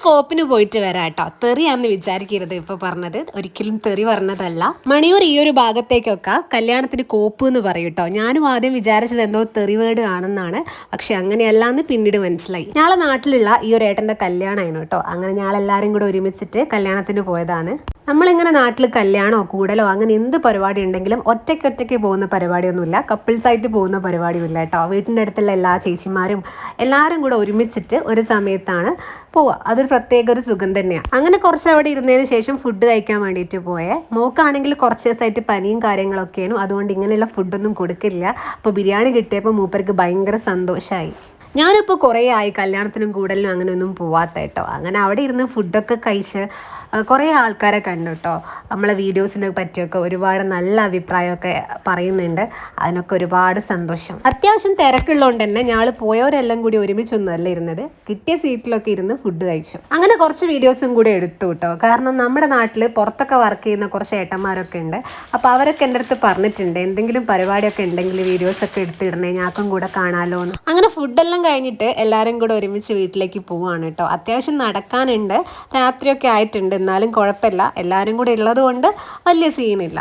സ്കോപ്പിന് പോയിട്ട് വരാട്ടോ. തെറിയാന്ന് വിചാരിക്കരുത് ഇപ്പൊ പറഞ്ഞത്, ഒരിക്കലും തെറി പറഞ്ഞതല്ല. മണിയൂർ ഈ ഒരു ഭാഗത്തേക്കൊക്കെ കല്യാണത്തിന് കോപ്പ് എന്ന് പറയും കേട്ടോ. ഞാനും ആദ്യം വിചാരിച്ചത് എന്തോ തെറി വേർഡ് ആണെന്നാണ്, പക്ഷെ അങ്ങനെയല്ലാന്ന് പിന്നീട് മനസ്സിലായി. ഞങ്ങളെ നാട്ടിലുള്ള ഈ ഒരു ഏട്ടന്റെ കല്യാണമായിരുന്നു കേട്ടോ. അങ്ങനെ ഞങ്ങളെല്ലാരും കൂടെ ഒരുമിച്ചിട്ട് കല്യാണത്തിന് പോയതാണ്. നമ്മളിങ്ങനെ നാട്ടിൽ കല്യാണമോ കൂടലോ അങ്ങനെ എന്ത് പരിപാടി ഉണ്ടെങ്കിലും ഒറ്റയ്ക്ക് പോകുന്ന പരിപാടിയൊന്നുമില്ല, കപ്പിൾസായിട്ട് പോകുന്ന പരിപാടിയുമില്ല കേട്ടോ. വീട്ടിൻ്റെ അടുത്തുള്ള എല്ലാ ചേച്ചിമാരും എല്ലാവരും കൂടെ ഒരുമിച്ചിട്ട് ഒരു സമയത്താണ് പോവുക. അതൊരു പ്രത്യേക ഒരു സുഖം തന്നെയാണ്. അങ്ങനെ കുറച്ച് അവിടെ ഇരുന്നതിന് ശേഷം ഫുഡ് കഴിക്കാൻ വേണ്ടിയിട്ട് പോയേ. മോക്കാണെങ്കിൽ കുറച്ച് ദിവസമായിട്ട് പനിയും കാര്യങ്ങളൊക്കെയാണ്, അതുകൊണ്ട് ഇങ്ങനെയുള്ള ഫുഡൊന്നും കൊടുക്കില്ല. അപ്പോൾ ബിരിയാണി കിട്ടിയപ്പോൾ മൂപ്പർക്ക് ഭയങ്കര സന്തോഷമായി. ഞാനിപ്പോൾ കുറേ ആയി കല്യാണത്തിനും കൂടലിനും അങ്ങനെയൊന്നും പോവാത്ത കേട്ടോ. അങ്ങനെ അവിടെ ഇരുന്ന് ഫുഡൊക്കെ കഴിച്ച് കുറേ ആൾക്കാരെ കണ്ടു കേട്ടോ. നമ്മളെ വീഡിയോസിനെ പറ്റിയൊക്കെ ഒരുപാട് നല്ല അഭിപ്രായമൊക്കെ പറയുന്നുണ്ട്. അതിനൊക്കെ ഒരുപാട് സന്തോഷം. അത്യാവശ്യം തിരക്കുള്ളതുകൊണ്ട് തന്നെ ഞങ്ങൾ പോയവരെല്ലാം കൂടി ഒരുമിച്ചൊന്നുമല്ല ഇരുന്നത്, കിട്ടിയ സീറ്റിലൊക്കെ ഇരുന്ന് ഫുഡ് കഴിച്ചു. അങ്ങനെ കുറച്ച് വീഡിയോസും കൂടി എടുത്തു കേട്ടോ. കാരണം നമ്മുടെ നാട്ടിൽ പുറത്തൊക്കെ വർക്ക് ചെയ്യുന്ന കുറച്ച് ഏട്ടന്മാരൊക്കെ ഉണ്ട്. അപ്പോൾ അവരൊക്കെ എൻ്റെ അടുത്ത് പറഞ്ഞിട്ടുണ്ട്, എന്തെങ്കിലും പരിപാടിയൊക്കെ ഉണ്ടെങ്കിൽ വീഡിയോസൊക്കെ എടുത്തിടണേ, ഞാക്കും കൂടെ കാണാമല്ലോ എന്ന്. അങ്ങനെ ഫുഡെല്ലാം കഴിഞ്ഞിട്ട് എല്ലാവരും കൂടെ ഒരുമിച്ച് വീട്ടിലേക്ക് പോവാണ് കേട്ടോ. അത്യാവശ്യം നടക്കാനുണ്ട്, രാത്രിയൊക്കെ ആയിട്ടുണ്ട്, എന്നാലും കുഴപ്പമില്ല, എല്ലാവരും കൂടെ ഉള്ളത് കൊണ്ട് വലിയ സീനില്ല.